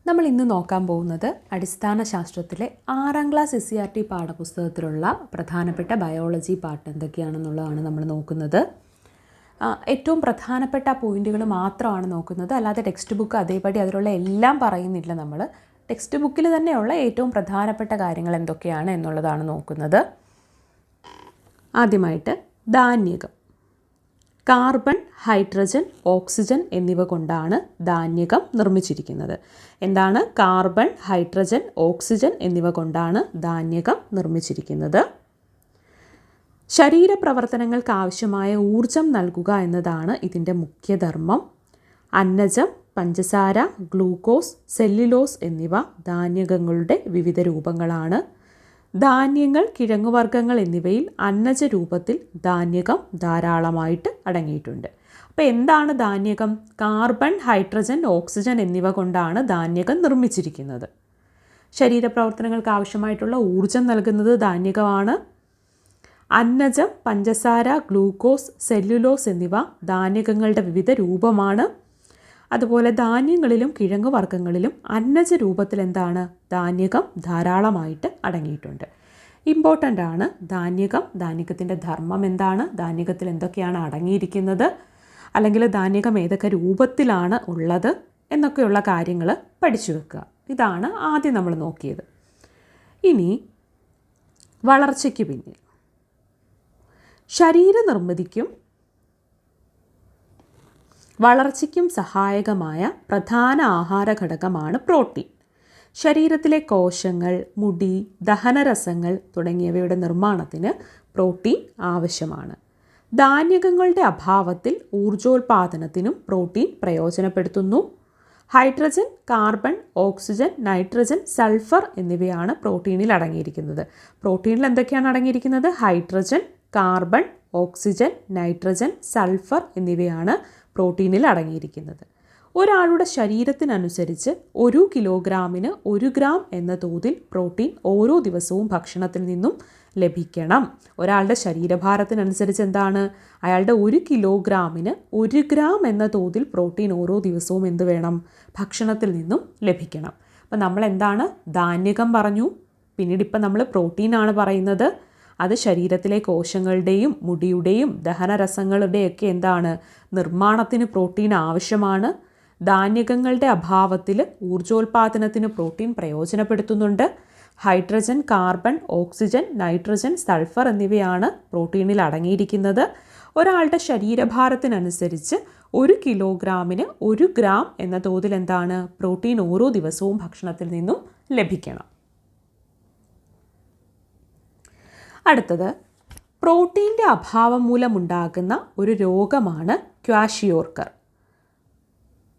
നമ്മൾ ഇന്ന് നോക്കാൻ പോകുന്നത് അടിസ്ഥാന ശാസ്ത്രത്തിലെ 6ാം ക്ലാസ് SCERT പാഠപുസ്തകത്തിലുള്ള പ്രധാനപ്പെട്ട ബയോളജി പാർട്ട് എന്തൊക്കെയാണെന്നുള്ളതാണ് നമ്മൾ നോക്കുന്നത്. ഏറ്റവും പ്രധാനപ്പെട്ട പോയിന്റുകൾ മാത്രമാണ് നോക്കുന്നത്, അല്ലാതെ ടെക്സ്റ്റ് ബുക്ക് അതേപടി അതിലുള്ള എല്ലാം പറയുന്നില്ല. നമ്മൾ ടെക്സ്റ്റ് ബുക്കിൽ തന്നെയുള്ള ഏറ്റവും പ്രധാനപ്പെട്ട കാര്യങ്ങൾ എന്തൊക്കെയാണ് എന്നുള്ളതാണ് നോക്കുന്നത്. ആദ്യമായിട്ട് ധാന്യകം. കാർബൺ, ഹൈഡ്രജൻ, ഓക്സിജൻ എന്നിവ കൊണ്ടാണ് ധാന്യകം നിർമ്മിച്ചിരിക്കുന്നത്. എന്താണ്? കാർബൺ, ഹൈഡ്രജൻ, ഓക്സിജൻ എന്നിവ കൊണ്ടാണ് ധാന്യകം നിർമ്മിച്ചിരിക്കുന്നത്. ശരീരപ്രവർത്തനങ്ങൾക്ക് ആവശ്യമായ ഊർജം നൽകുക എന്നതാണ് ഇതിൻ്റെ മുഖ്യധർമ്മം. അന്നജം, പഞ്ചസാര, ഗ്ലൂക്കോസ്, സെല്ലുലോസ് എന്നിവ ധാന്യകങ്ങളുടെ വിവിധ രൂപങ്ങളാണ്. ധാന്യങ്ങൾ, കിഴങ്ങുവർഗ്ഗങ്ങൾ എന്നിവയിൽ അന്നജ രൂപത്തിൽ ധാന്യകം ധാരാളമായിട്ട് അടങ്ങിയിട്ടുണ്ട്. അപ്പോൾ എന്താണ് ധാന്യകം? കാർബൺ, ഹൈഡ്രജൻ, ഓക്സിജൻ എന്നിവ കൊണ്ടാണ് ധാന്യകം നിർമ്മിച്ചിരിക്കുന്നത്. ശരീരപ്രവർത്തനങ്ങൾക്ക് ആവശ്യമായിട്ടുള്ള ഊർജം നൽകുന്നത് ധാന്യകമാണ്. അന്നജം, പഞ്ചസാര, ഗ്ലൂക്കോസ്, സെല്ലുലോസ് എന്നിവ ധാന്യകങ്ങളുടെ വിവിധ രൂപമാണ്. അതുപോലെ ധാന്യങ്ങളിലും കിഴങ്ങുവർഗ്ഗങ്ങളിലും അന്നജ രൂപത്തിൽ എന്താണ്? ധാന്യകം ധാരാളമായിട്ട് അടങ്ങിയിട്ടുണ്ട്. ഇമ്പോർട്ടൻ്റ് ആണ് ധാന്യകം. ധാന്യകത്തിൻ്റെ ധർമ്മം എന്താണ്? ധാന്യകത്തിൽ എന്തൊക്കെയാണ് അടങ്ങിയിരിക്കുന്നത്, അല്ലെങ്കിൽ ധാന്യകം ഏതൊക്കെ രൂപത്തിലാണ് ഉള്ളത് എന്നൊക്കെയുള്ള കാര്യങ്ങൾ പഠിച്ചു വെക്കുക. ഇതാണ് ആദ്യം നമ്മൾ നോക്കിയത്. ഇനി വളർച്ചയ്ക്ക് പിന്നിൽ ശരീരനിർമ്മിതിക്കും വളർച്ചയ്ക്കും സഹായകമായ പ്രധാന ആഹാര ഘടകമാണ് പ്രോട്ടീൻ. ശരീരത്തിലെ കോശങ്ങൾ, മുടി, ദഹനരസങ്ങൾ തുടങ്ങിയവയുടെ നിർമ്മാണത്തിന് പ്രോട്ടീൻ ആവശ്യമാണ്. ധാന്യകങ്ങളുടെ അഭാവത്തിൽ ഊർജോൽപാദനത്തിനും പ്രോട്ടീൻ പ്രയോജനപ്പെടുത്തുന്നു. Hydrogen, carbon, oxygen, nitrogen, sulphur എന്നിവയാണ് പ്രോട്ടീനിൽ അടങ്ങിയിരിക്കുന്നത്. പ്രോട്ടീനിൽ എന്തൊക്കെയാണ് അടങ്ങിയിരിക്കുന്നത്? Hydrogen, carbon, oxygen, nitrogen, sulphur എന്നിവയാണ് പ്രോട്ടീനിൽ അടങ്ങിയിരിക്കുന്നത്. ഒരാളുടെ ശരീരത്തിനനുസരിച്ച് 1 കിലോഗ്രാമിന് 1 ഗ്രാം എന്ന തോതിൽ പ്രോട്ടീൻ ഓരോ ദിവസവും ഭക്ഷണത്തിൽ നിന്നും ലഭിക്കണം. ഒരാളുടെ ശരീരഭാരത്തിനനുസരിച്ച് എന്താണ്? അയാളുടെ 1 കിലോഗ്രാമിന് 1 ഗ്രാം എന്ന തോതിൽ പ്രോട്ടീൻ ഓരോ ദിവസവും എന്ത് വേണം? ഭക്ഷണത്തിൽ നിന്നും ലഭിക്കണം. അപ്പം നമ്മൾ എന്താണ്? ധാന്യകം പറഞ്ഞു. പിന്നീട് ഇപ്പം നമ്മൾ പ്രോട്ടീനാണ് പറയുന്നത്. അത് ശരീരത്തിലെ കോശങ്ങളുടെയും മുടിയുടെയും ദഹനരസങ്ങളുടെയൊക്കെ എന്താണ്? നിർമ്മാണത്തിന് പ്രോട്ടീൻ ആവശ്യമാണ്. ധാന്യകങ്ങളുടെ അഭാവത്തിൽ ഊർജോൽപാദനത്തിന് പ്രോട്ടീൻ പ്രയോജനപ്പെടുത്തുന്നുണ്ട്. Hydrogen, carbon, oxygen, nitrogen, sulphur എന്നിവയാണ് പ്രോട്ടീനിൽ അടങ്ങിയിരിക്കുന്നത്. ഒരാളുടെ ശരീരഭാരത്തിനനുസരിച്ച് 1 കിലോഗ്രാമിന് 1 ഗ്രാം എന്ന തോതിൽ എന്താണ്? പ്രോട്ടീൻ ഓരോ ദിവസവും ഭക്ഷണത്തിൽ നിന്നും ലഭിക്കണം. അടുത്തത്, പ്രോട്ടീൻ്റെ അഭാവം മൂലമുണ്ടാകുന്ന ഒരു രോഗമാണ് ക്വാഷിയോർക്കർ.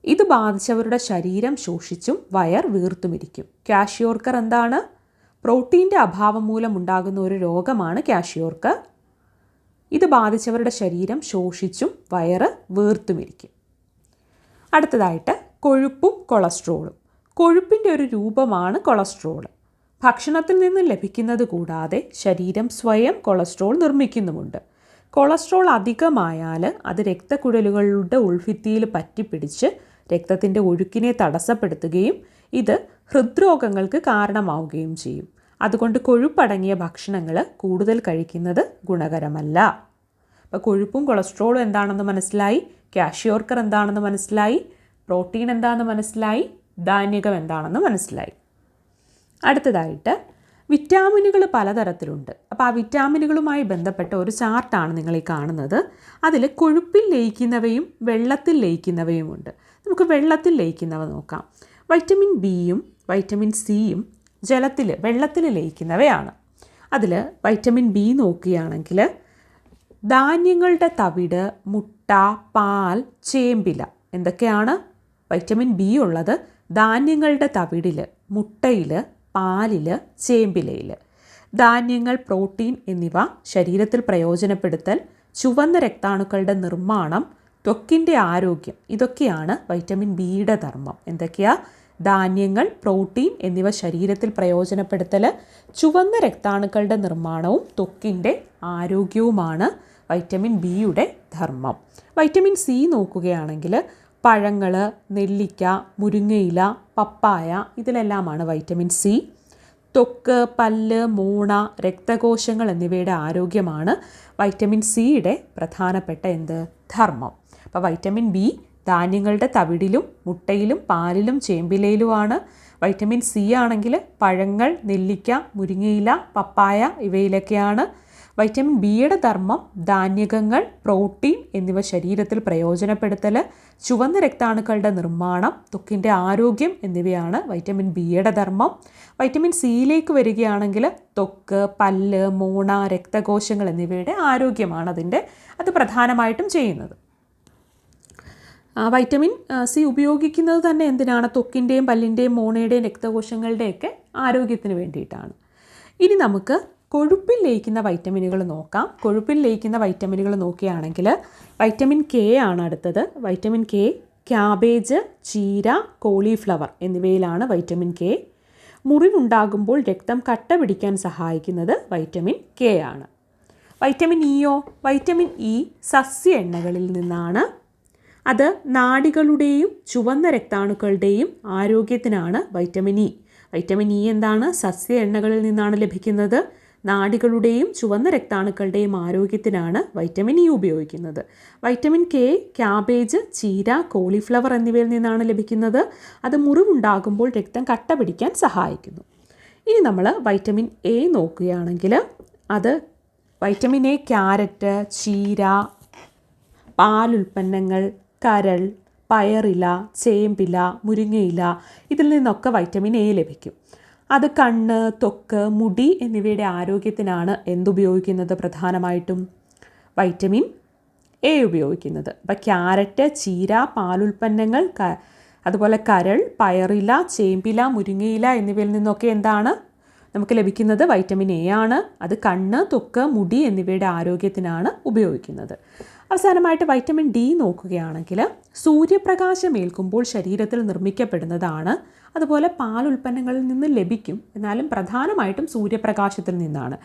ഇത് ബാധിച്ചവരുടെ ശരീരം ശോഷിച്ചും വയർ വീർത്തുമിരിക്കും. ക്വാഷിയോർക്കർ എന്താണ്? പ്രോട്ടീൻ്റെ അഭാവം മൂലമുണ്ടാകുന്ന ഒരു രോഗമാണ് ക്വാഷിയോർക്കർ. ഇത് ബാധിച്ചവരുടെ ശരീരം ശോഷിച്ചും വയറ് വീർത്തുമിരിക്കും. അടുത്തതായിട്ട് കൊഴുപ്പും കൊളസ്ട്രോളും. കൊഴുപ്പിൻ്റെ ഒരു രൂപമാണ് കൊളസ്ട്രോൾ. ഭക്ഷണത്തിൽ നിന്ന് ലഭിക്കുന്നത് കൂടാതെ ശരീരം സ്വയം കൊളസ്ട്രോൾ നിർമ്മിക്കുന്നുമുണ്ട്. കൊളസ്ട്രോൾ അധികമായാൽ അത് രക്തക്കുഴലുകളുടെ ഉൾഭിത്തിയിൽ പറ്റിപ്പിടിച്ച് രക്തത്തിൻ്റെ ഒഴുക്കിനെ തടസ്സപ്പെടുത്തുകയും ഇത് ഹൃദ്രോഗങ്ങൾക്ക് കാരണമാവുകയും ചെയ്യും. അതുകൊണ്ട് കൊഴുപ്പടങ്ങിയ ഭക്ഷണങ്ങൾ കൂടുതൽ കഴിക്കുന്നത് ഗുണകരമല്ല. അപ്പോൾ കൊഴുപ്പും കൊളസ്ട്രോളും എന്താണെന്ന് മനസ്സിലായി, ക്വാഷിയോർക്കർ എന്താണെന്ന് മനസ്സിലായി, പ്രോട്ടീൻ എന്താണെന്ന് മനസ്സിലായി, ധാന്യകം എന്താണെന്ന് മനസ്സിലായി. അടുത്തതായിട്ട് വിറ്റാമിനുകൾ പലതരത്തിലുണ്ട്. അപ്പോൾ ആ വിറ്റാമിനുകളുമായി ബന്ധപ്പെട്ട ഒരു ചാർട്ടാണ് നിങ്ങൾ ഈ കാണുന്നത്. അതിൽ കൊഴുപ്പിൽ ലയിക്കുന്നവയും വെള്ളത്തിൽ ലയിക്കുന്നവയുമുണ്ട്. നമുക്ക് വെള്ളത്തിൽ ലയിക്കുന്നവ നോക്കാം. വൈറ്റമിൻ ബിയും വൈറ്റമിൻ സിയും വെള്ളത്തിൽ ലയിക്കുന്നവയാണ്. അതിൽ വൈറ്റമിൻ ബി നോക്കുകയാണെങ്കിൽ ധാന്യങ്ങളുടെ തവിട്, മുട്ട, പാൽ, ചേമ്പില എന്തൊക്കെയാണ് വൈറ്റമിൻ ബി ഉള്ളത്? ധാന്യങ്ങളുടെ തവിടിൽ, മുട്ടയിൽ, പാലിൽ, ചേമ്പിലയിൽ. ധാന്യങ്ങൾ, പ്രോട്ടീൻ എന്നിവ ശരീരത്തിൽ പ്രയോജനപ്പെടുത്തൽ, ചുവന്ന രക്താണുക്കളുടെ നിർമ്മാണം, ത്വക്കിൻ്റെ ആരോഗ്യം, ഇതൊക്കെയാണ് വൈറ്റമിൻ ബിയുടെ ധർമ്മം. എന്തൊക്കെയാ? ധാന്യങ്ങൾ, പ്രോട്ടീൻ എന്നിവ ശരീരത്തിൽ പ്രയോജനപ്പെടുത്തൽ, ചുവന്ന രക്താണുക്കളുടെ നിർമ്മാണവും ത്വക്കിൻ്റെ ആരോഗ്യവുമാണ് വൈറ്റമിൻ ബിയുടെ ധർമ്മം. വൈറ്റമിൻ സി നോക്കുകയാണെങ്കിൽ പഴങ്ങൾ, നെല്ലിക്ക, മുരിങ്ങയില, പപ്പായ ഇതിലെല്ലാമാണ് വൈറ്റമിൻ സി. ത്വക്ക്, പല്ല്, മൂണ, രക്തകോശങ്ങൾ എന്നിവയുടെ ആരോഗ്യമാണ് വൈറ്റമിൻ സിയുടെ പ്രധാനപ്പെട്ട ധർമ്മം. അപ്പോൾ വൈറ്റമിൻ ബി ധാന്യങ്ങളുടെ തവിടിലും മുട്ടയിലും പാലിലും ചേമ്പിലയിലുമാണ്. വൈറ്റമിൻ സി ആണെങ്കിൽ പഴങ്ങൾ, നെല്ലിക്ക, മുരിങ്ങയില, പപ്പായ ഇവയിലൊക്കെയാണ്. വൈറ്റമിൻ ബിയുടെ ധർമ്മം ധാന്യകങ്ങൾ, പ്രോട്ടീൻ എന്നിവ ശരീരത്തിൽ പ്രയോജനപ്പെടുത്തൽ, ചുവന്ന രക്താണുക്കളുടെ നിർമ്മാണം, ത്വക്കിൻ്റെ ആരോഗ്യം എന്നിവയാണ് വൈറ്റമിൻ ബിയുടെ ധർമ്മം. വൈറ്റമിൻ സിയിലേക്ക് വരികയാണെങ്കിൽ ത്വക്ക്, പല്ല്, മൂണ, രക്തകോശങ്ങൾ എന്നിവയുടെ ആരോഗ്യമാണ് അത് പ്രധാനമായിട്ടും ചെയ്യുന്നത്. വൈറ്റമിൻ സി ഉപയോഗിക്കുന്നത് തന്നെ എന്തിനാണ്? ത്വക്കിൻ്റെയും പല്ലിൻ്റെയും മൂണയുടെയും രക്തകോശങ്ങളുടെയൊക്കെ ആരോഗ്യത്തിന് വേണ്ടിയിട്ടാണ്. ഇനി നമുക്ക് കൊഴുപ്പിൽ ലയിക്കുന്ന വൈറ്റമിനുകൾ നോക്കാം. കൊഴുപ്പിൽ ലയിക്കുന്ന വൈറ്റമിനുകൾ നോക്കുകയാണെങ്കിൽ വൈറ്റമിൻ കെ ആണ് അടുത്തത്. വൈറ്റമിൻ കെ ക്യാബേജ്, ചീര, കോളിഫ്ലവർ എന്നിവയിലാണ് വൈറ്റമിൻ കെ. മുറിവുണ്ടാകുമ്പോൾ രക്തം കട്ട പിടിക്കാൻ സഹായിക്കുന്നത് വൈറ്റമിൻ കെ ആണ്. വൈറ്റമിൻ ഇയോ? വൈറ്റമിൻ ഇ സസ്യ എണ്ണകളിൽ നിന്നാണ്. അത് നാഡികളുടെയും ചുവന്ന രക്താണുക്കളുടെയും ആരോഗ്യത്തിനാണ് വൈറ്റമിൻ ഇ. വൈറ്റമിൻ ഇ എന്താണ്? സസ്യ എണ്ണകളിൽ നിന്നാണ് ലഭിക്കുന്നത്. നാഡികളുടെയും ചുവന്ന രക്താണുക്കളുടെയും ആരോഗ്യത്തിനാണ് വൈറ്റമിൻ ഇ ഉപയോഗിക്കുന്നത്. വൈറ്റമിൻ കെ ക്യാബേജ്, ചീര, കോളിഫ്ലവർ എന്നിവയിൽ നിന്നാണ് ലഭിക്കുന്നത്. അത് മുറിവുണ്ടാകുമ്പോൾ രക്തം കട്ട പിടിക്കാൻ സഹായിക്കുന്നു. ഇനി നമ്മൾ വൈറ്റമിൻ എ നോക്കുകയാണെങ്കിൽ അത് വൈറ്റമിൻ എ ക്യാരറ്റ്, ചീര, പാലുൽപ്പന്നങ്ങൾ, കരൾ, പയറില, ചേമ്പില, മുരിങ്ങയില ഇതിൽ നിന്നൊക്കെ വൈറ്റമിൻ എ ലഭിക്കും. അത് കണ്ണ്, ത്വക്ക്, മുടി എന്നിവയുടെ ആരോഗ്യത്തിനാണ് എന്തുപയോഗിക്കുന്നത്? പ്രധാനമായിട്ടും വൈറ്റമിൻ എ ഉപയോഗിക്കുന്നത്. അപ്പോൾ ക്യാരറ്റ്, ചീര, പാലുൽപ്പന്നങ്ങൾ, അതുപോലെ കരൾ, പയറില, ചേമ്പില, മുരിങ്ങയില എന്നിവയിൽ നിന്നൊക്കെ എന്താണ് നമുക്ക് ലഭിക്കുന്നത്? വൈറ്റമിൻ എ ആണ്. അത് കണ്ണ്, ത്വക്ക്, മുടി എന്നിവയുടെ ആരോഗ്യത്തിനാണ് ഉപയോഗിക്കുന്നത്. അവസാനമായിട്ട് വൈറ്റമിൻ ഡി നോക്കുകയാണെങ്കിൽ സൂര്യപ്രകാശം ഏൽക്കുമ്പോൾ ശരീരത്തിൽ നിർമ്മിക്കപ്പെടുന്നതാണ്. അതുപോലെ പാലുൽപ്പന്നങ്ങളിൽ നിന്ന് ലഭിക്കും, എന്നാലും പ്രധാനമായിട്ടും സൂര്യപ്രകാശത്തിൽ നിന്നാണ്.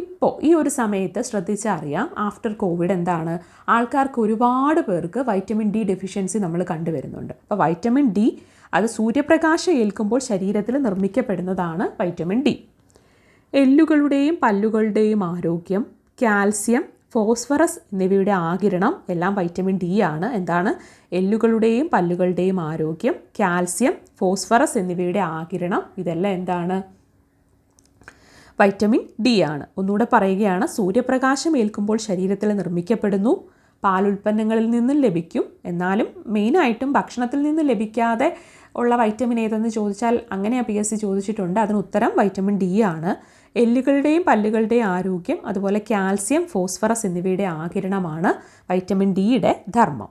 ഇപ്പോൾ ഈ ഒരു സമയത്ത് ശ്രദ്ധിച്ചറിയാം, ആഫ്റ്റർ കോവിഡ് എന്താണ്, ആൾക്കാർക്ക് ഒരുപാട് പേർക്ക് വൈറ്റമിൻ ഡി ഡെഫിഷ്യൻസി നമ്മൾ കണ്ടുവരുന്നുണ്ട്. അപ്പോൾ വൈറ്റമിൻ ഡി അത് സൂര്യപ്രകാശം ഏൽക്കുമ്പോൾ ശരീരത്തിൽ നിർമ്മിക്കപ്പെടുന്നതാണ് വൈറ്റമിൻ ഡി. എല്ലുകളുടെയും പല്ലുകളുടെയും ആരോഗ്യം, കാൽസ്യം, ഫോസ്ഫറസ് എന്നിവയുടെ ആഗിരണം എല്ലാം വൈറ്റമിൻ ഡി ആണ്. എന്താണ്? എല്ലുകളുടെയും പല്ലുകളുടെയും ആരോഗ്യം, കാൽസ്യം, ഫോസ്ഫറസ് എന്നിവയുടെ ആഗിരണം ഇതെല്ലാം എന്താണ്? വൈറ്റമിൻ ഡി ആണ്. ഒന്നുകൂടെ പറയുകയാണ്, സൂര്യപ്രകാശം ഏൽക്കുമ്പോൾ ശരീരത്തിൽ നിർമ്മിക്കപ്പെടുന്നു, പാലുൽപ്പന്നങ്ങളിൽ നിന്നും ലഭിക്കും, എന്നാലും മെയിനായിട്ടും ഭക്ഷണത്തിൽ നിന്ന് ലഭിക്കാതെ ഉള്ള വൈറ്റമിൻ ഏതെന്ന് ചോദിച്ചാൽ അങ്ങനെ PSC ചോദിച്ചിട്ടുണ്ട്. അതിന് ഉത്തരം വൈറ്റമിൻ ഡി ആണ്. എല്ലുകളുടെയും പല്ലുകളുടെയും ആരോഗ്യം, അതുപോലെ കാൽസ്യം, ഫോസ്ഫറസ് എന്നിവയുടെ ആഗിരണമാണ് വൈറ്റമിൻ ഡിയുടെ ധർമ്മം.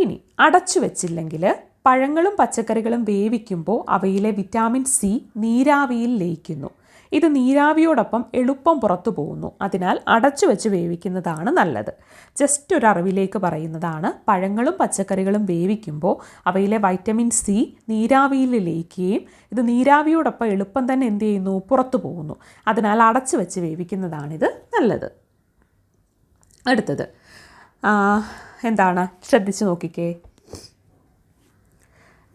ഇനി അടച്ചു വെച്ചില്ലെങ്കിൽ പഴങ്ങളും പച്ചക്കറികളും വേവിക്കുമ്പോൾ അവയിലെ വിറ്റാമിൻ സി നീരാവിയിൽ ലയിക്കുന്നു. ഇത് നീരാവിയോടൊപ്പം എളുപ്പം പുറത്തു പോകുന്നു. അതിനാൽ അടച്ചു വെച്ച് വേവിക്കുന്നതാണ് നല്ലത്. ജസ്റ്റ് ഒരു അറിവിലേക്ക് പറയുന്നതാണ്, പഴങ്ങളും പച്ചക്കറികളും വേവിക്കുമ്പോൾ അവയിലെ വൈറ്റമിൻ സി നീരാവിയിൽ ലയിക്കുകയും ഇത് നീരാവിയോടൊപ്പം എളുപ്പം തന്നെ എന്ത് ചെയ്യുന്നു? പുറത്തു പോകുന്നു. അതിനാൽ അടച്ചു വെച്ച് വേവിക്കുന്നതാണിത് നല്ലത്. അടുത്തത് എന്താണ്? ശ്രദ്ധിച്ച് നോക്കിക്കേ.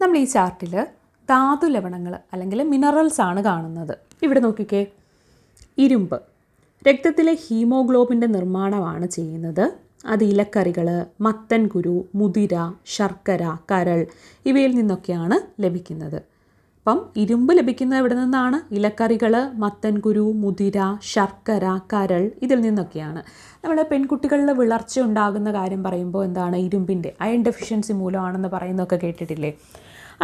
നമ്മൾ ഈ ചാർട്ടിൽ ധാതു ലവണങ്ങൾ അല്ലെങ്കിൽ മിനറൽസ് ആണ് കാണുന്നത്. ഇവിടെ നോക്കിക്കേ, ഇരുമ്പ് രക്തത്തിലെ ഹീമോഗ്ലോബിൻ്റെ നിർമ്മാണമാണ് ചെയ്യുന്നത്. അത് ഇലക്കറികൾ, മത്തൻ കുരു, മുതിര, ശർക്കര, കരൾ ഇവയിൽ നിന്നൊക്കെയാണ് ലഭിക്കുന്നത്. അപ്പം ഇരുമ്പ് ലഭിക്കുന്നത് എവിടെ നിന്നാണ്? ഇലക്കറികൾ, മത്തൻ കുരു, മുതിര, ശർക്കര, കരൾ ഇതിൽ നിന്നൊക്കെയാണ്. നമ്മൾ പെൺകുട്ടികളിൽ വിളർച്ച ഉണ്ടാകുന്ന കാര്യം പറയുമ്പോൾ എന്താണ്? ഇരുമ്പിൻ്റെ അയൺ ഡെഫിഷ്യൻസി മൂലമാണെന്ന് പറയുന്നതൊക്കെ കേട്ടിട്ടില്ലേ?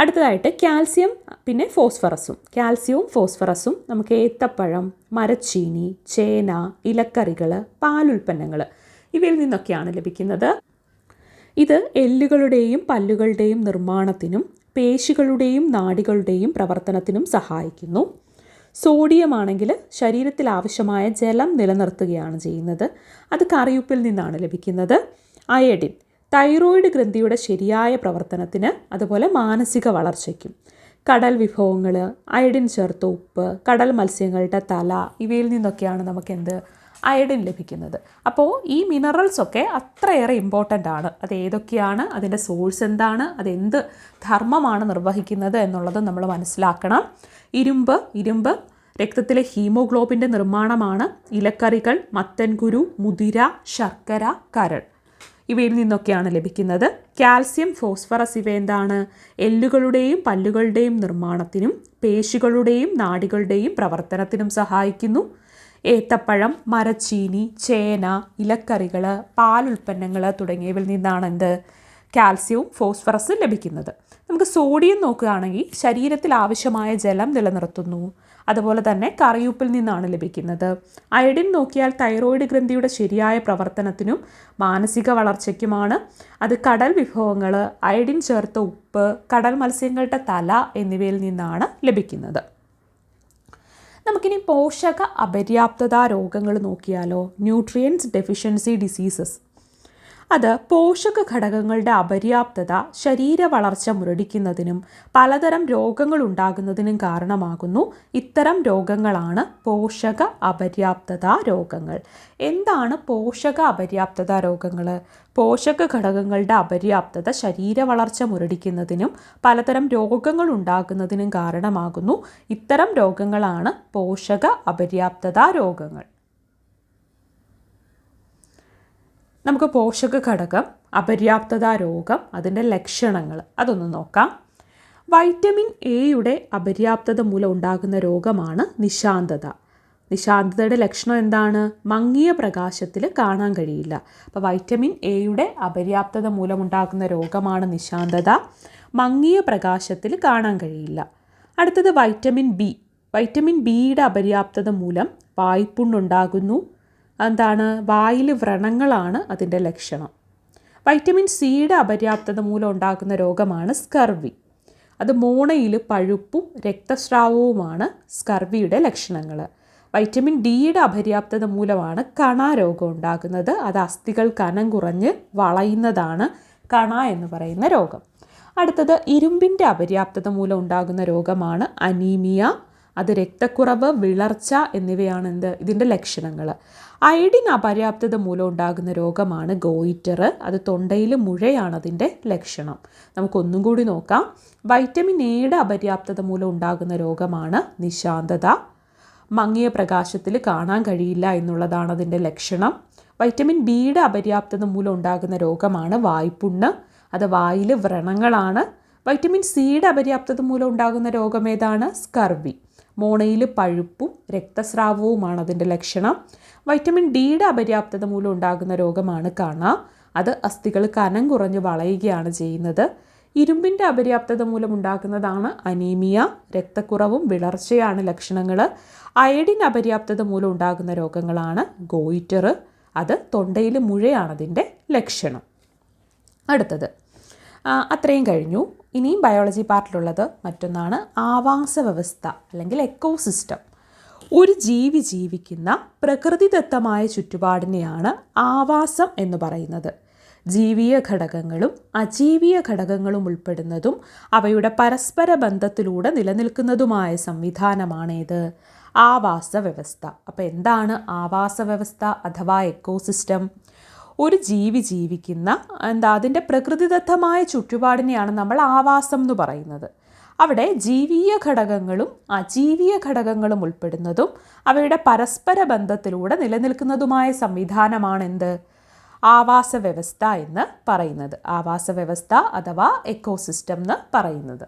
അടുത്തതായിട്ട് കാൽസ്യം, പിന്നെ ഫോസ്ഫറസും. കാൽസ്യവും ഫോസ്ഫറസും നമുക്ക് ഏത്തപ്പഴം, മരച്ചീനി, ചേന, ഇലക്കറികൾ, പാലുൽപ്പന്നങ്ങൾ ഇവയിൽ നിന്നൊക്കെയാണ് ലഭിക്കുന്നത്. ഇത് എല്ലുകളുടെയും പല്ലുകളുടെയും നിർമ്മാണത്തിനും പേശികളുടെയും നാഡികളുടെയും പ്രവർത്തനത്തിനും സഹായിക്കുന്നു. സോഡിയം ആണെങ്കിൽ ശരീരത്തിൽ ആവശ്യമായ ജലം നിലനിർത്തുകയാണ് ചെയ്യുന്നത്. അത് കറിയുപ്പിൽ നിന്നാണ് ലഭിക്കുന്നത്. അയഡിൻ തൈറോയിഡ് ഗ്രന്ഥിയുടെ ശരിയായ പ്രവർത്തനത്തിന്, അതുപോലെ മാനസിക വളർച്ചയ്ക്കും. കടൽ വിഭവങ്ങൾ, അയഡിൻ ചേർത്ത ഉപ്പ്, കടൽ മത്സ്യങ്ങളുടെ തല ഇവയിൽ നിന്നൊക്കെയാണ് നമുക്ക് അയഡിൻ ലഭിക്കുന്നത്. അപ്പോൾ ഈ മിനറൽസൊക്കെ അത്രയേറെ ഇമ്പോർട്ടൻ്റ് ആണ്. അത് ഏതൊക്കെയാണ്, അതിൻ്റെ സോഴ്സ് എന്താണ്, അതെന്ത് ധർമ്മമാണ് നിർവഹിക്കുന്നത് എന്നുള്ളത് നമ്മൾ മനസ്സിലാക്കണം. ഇരുമ്പ് രക്തത്തിലെ ഹീമോഗ്ലോബിൻ്റെ നിർമ്മാണമാണ്. ഇലക്കറികൾ, മത്തൻകുരു, മുതിര, ശർക്കര, കരൾ ഇവയിൽ നിന്നൊക്കെയാണ് ലഭിക്കുന്നത്. കാൽസ്യം, ഫോസ്ഫറസ് ഇവ എന്താണ്? എല്ലുകളുടെയും പല്ലുകളുടെയും നിർമ്മാണത്തിനും പേശികളുടെയും നാഡികളുടെയും പ്രവർത്തനത്തിനും സഹായിക്കുന്നു. ഏത്തപ്പഴം, മരച്ചീനി, ചേന, ഇലക്കറികൾ, പാലുൽപ്പന്നങ്ങൾ തുടങ്ങിയവയിൽ നിന്നാണ് കാൽസ്യവും ഫോസ്ഫറസും ലഭിക്കുന്നത്. നമുക്ക് സോഡിയം നോക്കുകയാണെങ്കിൽ ശരീരത്തിൽ ആവശ്യമായ ജലം നിലനിർത്തുന്നു. അതുപോലെ തന്നെ കറിയുപ്പിൽ നിന്നാണ് ലഭിക്കുന്നത്. അയഡിൻ നോക്കിയാൽ തൈറോയിഡ് ഗ്രന്ഥിയുടെ ശരിയായ പ്രവർത്തനത്തിനും മാനസിക വളർച്ചയ്ക്കുമാണ്. അത് കടൽ വിഭവങ്ങൾ, അയഡിൻ ചേർത്ത ഉപ്പ്, കടൽ മത്സ്യങ്ങളുടെ തല എന്നിവയിൽ നിന്നാണ് ലഭിക്കുന്നത്. നമുക്കിനി പോഷക അപര്യാപ്തത രോഗങ്ങൾ നോക്കിയാലോ. Nutrients deficiency diseases. അത് പോഷക ഘടകങ്ങളുടെ അപര്യാപ്തത ശരീര വളർച്ച മുരടിക്കുന്നതിനും പലതരം രോഗങ്ങൾ ഉണ്ടാകുന്നതിനും കാരണമാകുന്നു. ഇത്തരം രോഗങ്ങളാണ് പോഷക അപര്യാപ്തത രോഗങ്ങൾ. എന്താണ് പോഷക അപര്യാപ്തത രോഗങ്ങൾ? പോഷക ഘടകങ്ങളുടെ അപര്യാപ്തത ശരീര വളർച്ച മുരടിക്കുന്നതിനും പലതരം രോഗങ്ങൾ ഉണ്ടാകുന്നതിനും കാരണമാകുന്നു. ഇത്തരം രോഗങ്ങളാണ് പോഷക അപര്യാപ്തത രോഗങ്ങൾ. നമുക്ക് പോഷക ഘടകം അപര്യാപ്തത രോഗം, അതിൻ്റെ ലക്ഷണങ്ങൾ അതൊന്ന് നോക്കാം. വൈറ്റമിൻ എയുടെ അപര്യാപ്തത മൂലം ഉണ്ടാകുന്ന രോഗമാണ് നിശാന്തത. നിശാന്തതയുടെ ലക്ഷണം എന്താണ്? മങ്ങിയ പ്രകാശത്തിൽ കാണാൻ കഴിയില്ല. അപ്പോൾ വൈറ്റമിൻ എയുടെ അപര്യാപ്തത മൂലമുണ്ടാകുന്ന രോഗമാണ് നിശാന്തത. മങ്ങിയ പ്രകാശത്തിൽ കാണാൻ കഴിയില്ല. അടുത്തത് വൈറ്റമിൻ ബി. വൈറ്റമിൻ ബിയുടെ അപര്യാപ്തത മൂലം വായ്പുണ്ണുണ്ടാകുന്നു. എന്താണ്? വായിൽ വ്രണങ്ങളാണ് അതിൻ്റെ ലക്ഷണം. വൈറ്റമിൻ സിയുടെ അപര്യാപ്തത മൂലം ഉണ്ടാകുന്ന രോഗമാണ് സ്കർവി. അത് മോണയിൽ പഴുപ്പും രക്തസ്രാവവുമാണ് സ്കർവിയുടെ ലക്ഷണങ്ങൾ. വൈറ്റമിൻ ഡിയുടെ അപര്യാപ്തത മൂലമാണ് കണ രോഗം ഉണ്ടാകുന്നത്. അത് അസ്ഥികൾ കനം കുറഞ്ഞ് വളയുന്നതാണ് കണ എന്ന് പറയുന്ന രോഗം. അടുത്തത് ഇരുമ്പിൻ്റെ അപര്യാപ്തത മൂലം ഉണ്ടാകുന്ന രോഗമാണ് അനീമിയ. അത് രക്തക്കുറവ്, വിളർച്ച എന്നിവയാണ് ഇതിൻ്റെ ലക്ഷണങ്ങൾ. അയഡിൻ അപര്യാപ്തത മൂലം ഉണ്ടാകുന്ന രോഗമാണ് ഗോയിറ്റർ. അത് തൊണ്ടയിൽ മുഴയാണ് അതിൻ്റെ ലക്ഷണം. നമുക്കൊന്നും കൂടി നോക്കാം. വൈറ്റമിൻ എയുടെ അപര്യാപ്തത മൂലം ഉണ്ടാകുന്ന രോഗമാണ് നിശാന്തത. മങ്ങിയ പ്രകാശത്തിൽ കാണാൻ കഴിയില്ല എന്നുള്ളതാണ് അതിൻ്റെ ലക്ഷണം. വൈറ്റമിൻ ബിയുടെ അപര്യാപ്തത മൂലം ഉണ്ടാകുന്ന രോഗമാണ് വായ്പുണ്ണ്. അത് വായിൽ വ്രണങ്ങളാണ്. വൈറ്റമിൻ സിയുടെ അപര്യാപ്തത മൂലം ഉണ്ടാകുന്ന രോഗം ഏതാണ്? സ്കർവി. മോണയിൽ പഴുപ്പും രക്തസ്രാവവുമാണ് അതിൻ്റെ ലക്ഷണം. വൈറ്റമിൻ ഡിയുടെ അപര്യാപ്തത മൂലം ഉണ്ടാകുന്ന രോഗമാണ് കണ. അത് അസ്ഥികൾ കനം കുറഞ്ഞ് വളയുകയാണ് ചെയ്യുന്നത്. ഇരുമ്പിൻ്റെ അപര്യാപ്തത മൂലം ഉണ്ടാകുന്നതാണ് അനീമിയ. രക്തക്കുറവും വിളർച്ചയാണ് ലക്ഷണങ്ങൾ. അയഡിൻ അപര്യാപ്തത മൂലം ഉണ്ടാകുന്ന രോഗങ്ങളാണ് ഗോയിറ്റർ. അത് തൊണ്ടയിൽ മുഴയാണ് അതിൻ്റെ ലക്ഷണം. അടുത്തത് അത്രയും കഴിഞ്ഞു. ഇനിയും ബയോളജി പാർട്ടിലുള്ളത് മറ്റൊന്നാണ് ആവാസ വ്യവസ്ഥ അല്ലെങ്കിൽ എക്കോസിസ്റ്റം. ഒരു ജീവി ജീവിക്കുന്ന പ്രകൃതിദത്തമായ ചുറ്റുപാടിനെയാണ് ആവാസം എന്ന് പറയുന്നത്. ജീവീയ ഘടകങ്ങളും അജീവീയ ഘടകങ്ങളും ഉൾപ്പെടുന്നതും അവയുടെ പരസ്പര ബന്ധത്തിലൂടെ നിലനിൽക്കുന്നതുമായ സംവിധാനമാണേത്? ആവാസ വ്യവസ്ഥ. അപ്പോൾ എന്താണ് ആവാസ വ്യവസ്ഥ അഥവാ എക്കോസിസ്റ്റം? ഒരു ജീവി ജീവിക്കുന്ന അതിൻ്റെ പ്രകൃതിദത്തമായ ചുറ്റുപാടിനെയാണ് നമ്മൾ ആവാസം എന്ന് പറയുന്നത്. അവിടെ ജീവീയ ഘടകങ്ങളും അജീവീയ ഘടകങ്ങളും ഉൾപ്പെടുന്നതും അവയുടെ പരസ്പര ബന്ധത്തിലൂടെ നിലനിൽക്കുന്നതുമായ സംവിധാനമാണ് ആവാസ വ്യവസ്ഥ എന്ന് പറയുന്നത്. ആവാസ വ്യവസ്ഥ അഥവാ എക്കോസിസ്റ്റം എന്ന് പറയുന്നത്.